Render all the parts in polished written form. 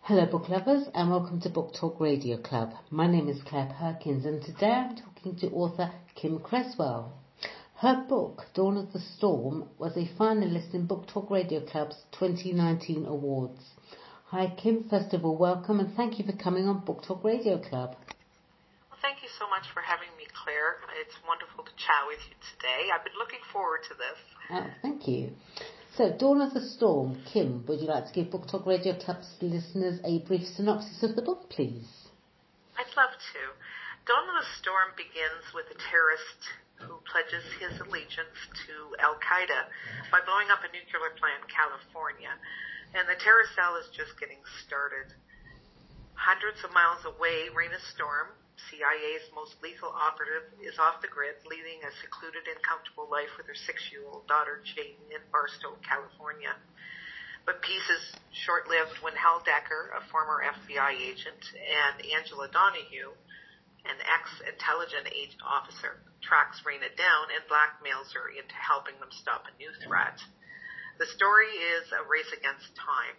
Hello book lovers and welcome to Book Talk Radio Club. My name is Claire Perkins and today I'm talking to author Kim Cresswell. Her book, Dawn of the Storm, was a finalist in Book Talk Radio Club's 2019 awards. Hi Kim, first of all welcome and thank you for coming on Book Talk Radio Club. Well, thank you so much for having me, Claire. It's wonderful to chat with you today. I've been looking forward to this. Oh, thank you. So, Dawn of the Storm. Kim, would you like to give Book Talk Radio Club's listeners a brief synopsis of the book, please? I'd love to. Dawn of the Storm begins with a terrorist who pledges his allegiance to Al-Qaeda by blowing up a nuclear plant in California. And the terrorist cell is just getting started. Hundreds of miles away, Raina Storm, CIA's most lethal operative, is off the grid, leading a secluded and comfortable life with her 6-year-old daughter, Jaden, in Barstow, California. But peace is short-lived when Hal Decker, a former FBI agent, and Angela Donahue, an ex-intelligence agent officer, tracks Raina down and blackmails her into helping them stop a new threat. The story is a race against time.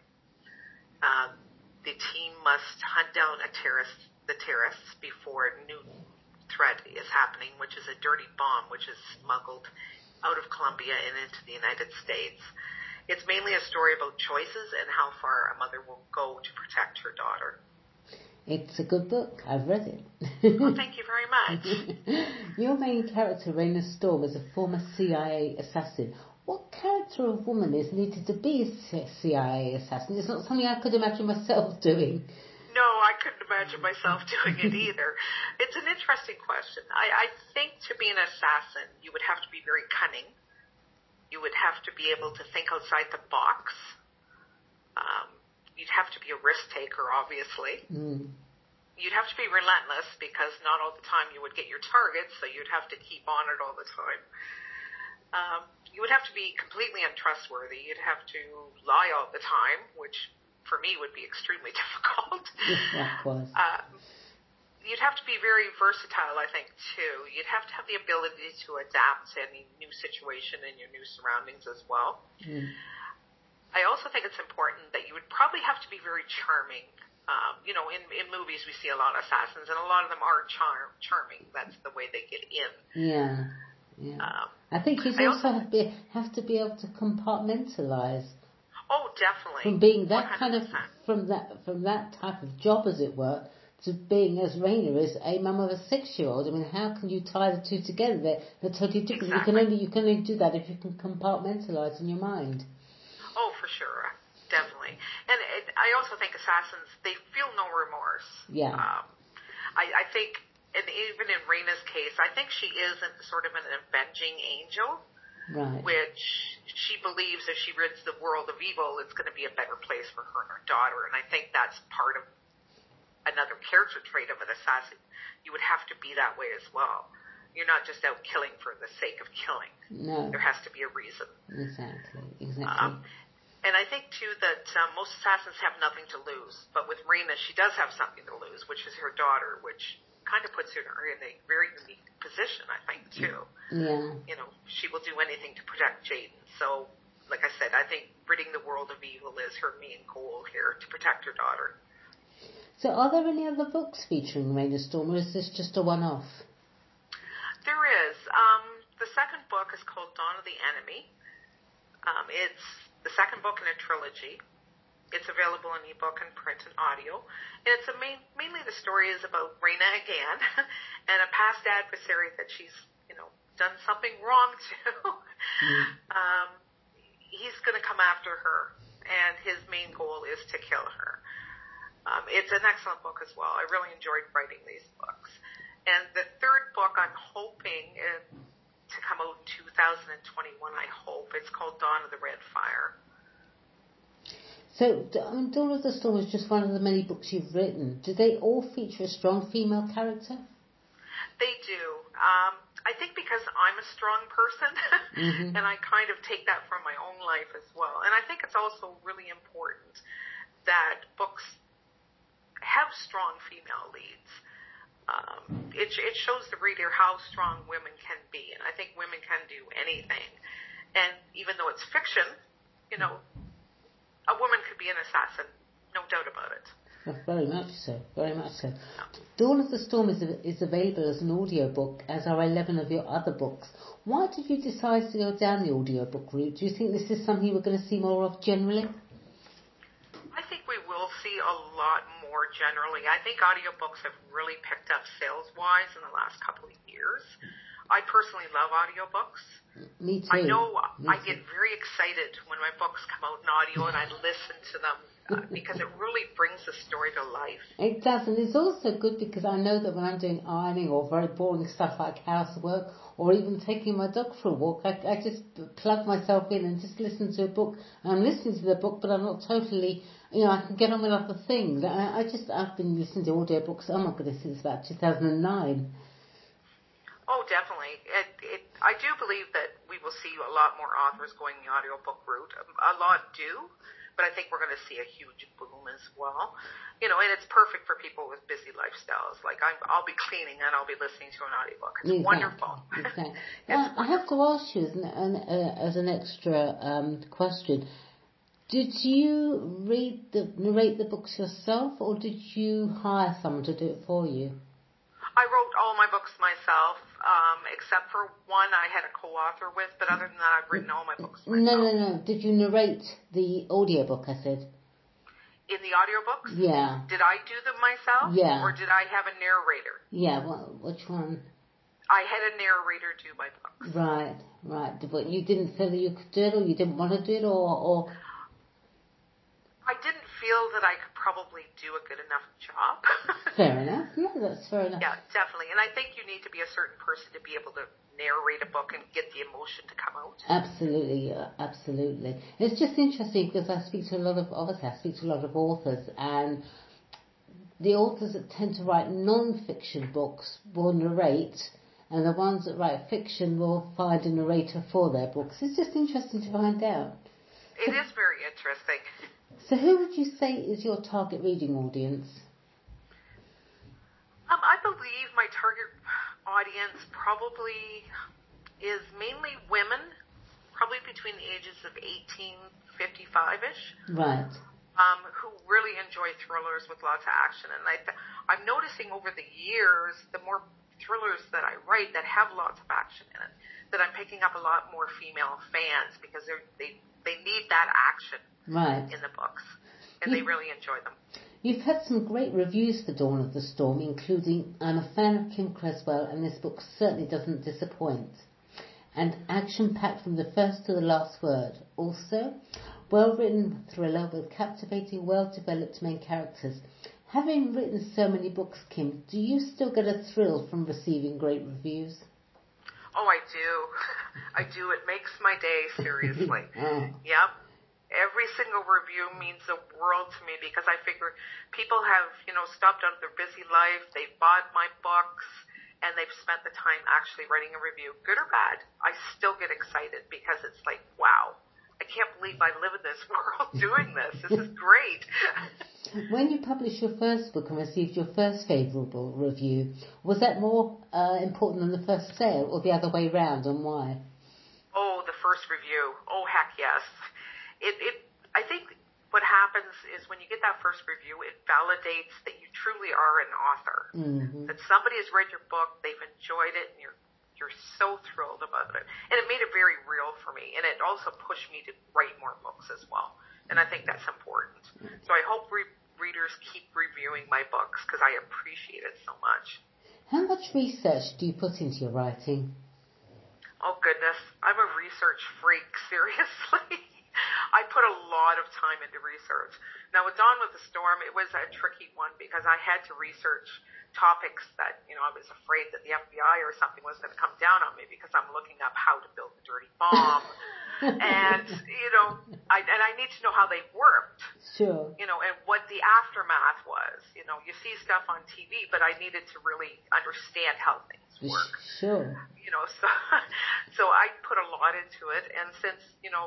The team must hunt down the terrorists before a new threat is happening, which is a dirty bomb which is smuggled out of Colombia and into the United States. It's mainly a story about choices and how far a mother will go to protect her daughter. It's a good book. I've read it. Well, thank you very much. Your main character, Raina Storm, is a former CIA assassin. What character of woman is needed to be a CIA assassin? It's not something I could imagine myself doing. No, I couldn't imagine myself doing it either. It's an interesting question. I think to be an assassin, you would have to be very cunning. You would have to be able to think outside the box. You'd have to be a risk taker, obviously. You'd have to be relentless because not all the time you would get your target, so you'd have to keep on it all the time. You would have to be completely untrustworthy. You'd have to lie all the time, which for me would be extremely difficult. Of course. You'd have to be very versatile, I think, too. You'd have to have the ability to adapt to any new situation and your new surroundings as well. I also think it's important that you would probably have to be very charming. In movies we see a lot of assassins, and a lot of them are charming. That's the way they get in. Yeah. I think you also have to be able to compartmentalize. Oh, definitely. From being that 100%. kind of from that type of job, as it were, to being, as Raina is, a mum of a 6-year-old. I mean, how can you tie the two together? They're totally different. Exactly. You can only do that if you can compartmentalize in your mind. Oh, for sure, definitely. And I also think assassins, they feel no remorse. Yeah. I think, and even in Raina's case, I think she is sort of an avenging angel. Right. Which she believes if she rids the world of evil, it's going to be a better place for her and her daughter. And I think that's part of another character trait of an assassin. You would have to be that way as well. You're not just out killing for the sake of killing. No. There has to be a reason. Exactly. And I think, too, that most assassins have nothing to lose. But with Raina, she does have something to lose, which is her daughter, which kind of puts her in a very unique position, I think, too. Yeah. She will do anything to protect Jaden. So, like I said, I think ridding the world of evil is her main goal here, to protect her daughter. So are there any other books featuring Raina Storm, or is this just a one-off? There is. The second book is called Dawn of the Enemy. It's the second book in a trilogy. It's available in ebook and print and audio. And it's mainly the story is about Raina again and a past adversary that she's, done something wrong to. He's going to come after her, and his main goal is to kill her. It's an excellent book as well. I really enjoyed writing these books. And the third book I'm hoping to come out in 2021, I hope. It's called Dawn of the Red Fire. So, Dawn of the Storm is just one of the many books you've written. Do they all feature a strong female character? They do. I think because I'm a strong person, and I kind of take that from my own life as well. And I think it's also really important that books have strong female leads. It shows the reader how strong women can be, and I think women can do anything. And even though it's fiction, a woman could be an assassin, no doubt about it. Well, very much so, very much so. Dawn of the Storm is available as an audiobook, as are 11 of your other books. Why did you decide to go down the audiobook route? Do you think this is something we're going to see more of generally? I think we will see a lot more generally. I think audiobooks have really picked up sales-wise in the last couple of years. I personally love audiobooks. Me too. I know I get very excited when my books come out in audio and I listen to them because it really brings the story to life. It does, and it's also good because I know that when I'm doing ironing or very boring stuff like housework or even taking my dog for a walk, I just plug myself in and just listen to a book. I'm listening to the book, but I'm not totally, I can get on with other things. I've been listening to audiobooks, oh my goodness, since about 2009. Oh, definitely. I do believe that we will see a lot more authors going the audiobook route. A lot do, but I think we're going to see a huge boom as well. And it's perfect for people with busy lifestyles. Like I'll be cleaning and I'll be listening to an audiobook. It's wonderful. Exactly. I have to ask you as an extra question. Did you narrate the books yourself, or did you hire someone to do it for you? I wrote all my books myself, except for one I had a co-author with, but other than that, I've written all my books myself. No. Did you narrate the audiobook, I said? In the audiobooks? Yeah. Did I do them myself? Yeah. Or did I have a narrator? Yeah, well, which one? I had a narrator do my books. Right. But you didn't feel that you could do it, or you didn't want to do it, or... I didn't feel that I could probably do a good enough job. Fair enough. Yeah, that's fair enough. Yeah, definitely. And I think you need to be a certain person to be able to narrate a book and get the emotion to come out. Absolutely. It's just interesting because I speak to a lot of authors, and the authors that tend to write non-fiction books will narrate, and the ones that write fiction will find a narrator for their books. It's just interesting to find out. It is very interesting. So who would you say is your target reading audience? I believe my target audience probably is mainly women, probably between the ages of 18, 55-ish. Right. Who really enjoy thrillers with lots of action. And I'm noticing over the years, the more thrillers that I write that have lots of action in it, that I'm picking up a lot more female fans because they need that action in the books, and they really enjoy them. You've had some great reviews for Dawn of the Storm, including "I'm a fan of Kim Cresswell, and this book certainly doesn't disappoint," and "action-packed from the first to the last word." Also, well-written thriller with captivating, well-developed main characters. Having written so many books, Kim, do you still get a thrill from receiving great reviews? Oh, I do. I do. It makes my day, seriously. Yep. Every single review means the world to me because I figure people have, stopped out of their busy life, they've bought my books, and they've spent the time actually writing a review, good or bad. I still get excited because it's like, wow, I can't believe I live in this world doing this. This is great. When you published your first book and received your first favourable review, was that more important than the first sale, or the other way round, and why? Oh, the first review. Oh, heck yes. I think what happens is when you get that first review, it validates that you truly are an author. Mm-hmm. That somebody has read your book, they've enjoyed it, and you're so thrilled about it. And it made it very real for me, and it also pushed me to write more books as well. And I think that's important. So I hope readers keep reviewing my books because I appreciate it so much. How much research do you put into your writing? Oh, goodness. I'm a research freak, seriously. I put a lot of time into research. Now, with Dawn of the Storm, it was a tricky one because I had to research topics that, I was afraid that the FBI or something was going to come down on me because I'm looking up how to build a dirty bomb. And, I need to know how they worked. Sure. And what the aftermath was. You see stuff on TV, but I needed to really understand how things work. Sure. So I put a lot into it. And since,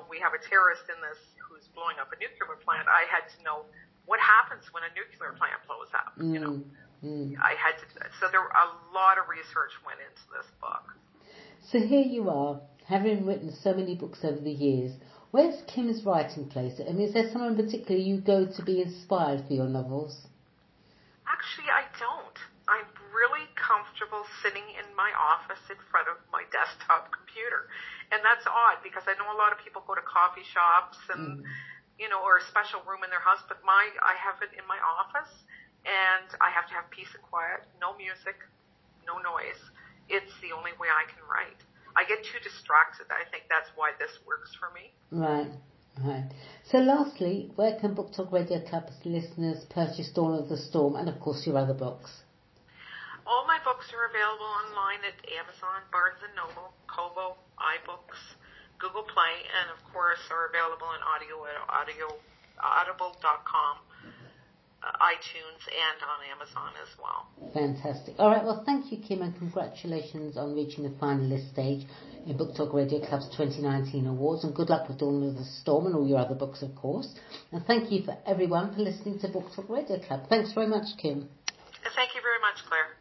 we have a terrorist in this who's blowing up a nuclear plant, I had to know what happens when a nuclear plant blows up, I had to do that. So a lot of research went into this book. So here you are, having written so many books over the years. Where's Kim's writing place? I mean, is there somewhere in particular you go to be inspired for your novels? Actually, I don't. I'm really comfortable sitting in my office in front of my desktop computer. And that's odd because I know a lot of people go to coffee shops and, or a special room in their house, but I have it in my office, and I have to have peace and quiet, no music, no noise. It's the only way I can write. I get too distracted. I think that's why this works for me. Right. So lastly, where can Book Talk Radio Club's listeners purchase Dawn of the Storm and, of course, your other books? All my books are available online at Amazon, Barnes & Noble, Kobo, iBooks, Google Play, and, of course, are available in audio at audible.com, iTunes, and on Amazon as well. Fantastic. All right, well, thank you, Kim, and congratulations on reaching the finalist stage in Book Talk Radio Club's 2019 awards, and good luck with Dawn of the Storm and all your other books, of course. And thank you for everyone for listening to Book Talk Radio Club. Thanks very much, Kim. Thank you very much, Claire.